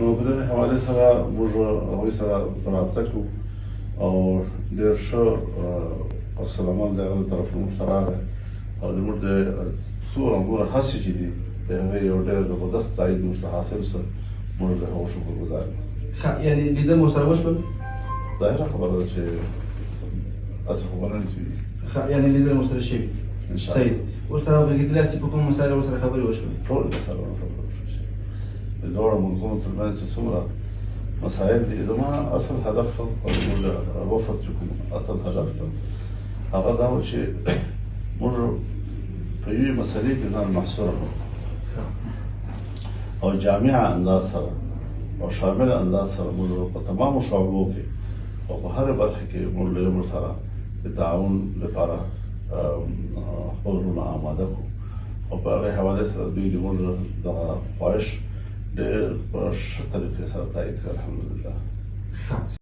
نو په دې حواله سره موږ هغوی سره رابطه کوو او ډېر ښه عکس العمل د هغه طرف نه سره راغی او زموږ د څو امور هڅې چې دي د هغې یو ډېر زبردست تایید ورڅخه حاصل سو موږ د هغو شکرګزار یو. یعنې لیدل مو سره وشول؟ ظاهره خبره ده چې هسې خو به نه نسوي. یعنې لیدل مو سره شوي. صحیح. ورسره غږېدلي هسې په کوم مسایلو ورسره خبرې وشوې؟ ټول مسایلو خبرې وشوې. د دواړو ملکونو ترمنځ چې څومره مسایل دي، زما اصل هدف او زموږ وفد چې کوم اصل هدف هغه دا و چې موږ په یوې مسلې کې ځان محصوره کړو او جامعه انداز سره او شامل انداز سره موږ په تمامو شعبو کې او په هره برخه کې موږ له یو بل سره د تعاون لپاره خپل زړونه آماده کړو او په هغې حوالې سره دوی د موږ دغه خواهش ډېر په ښه طریقې سره تایید کړ الحمدلله.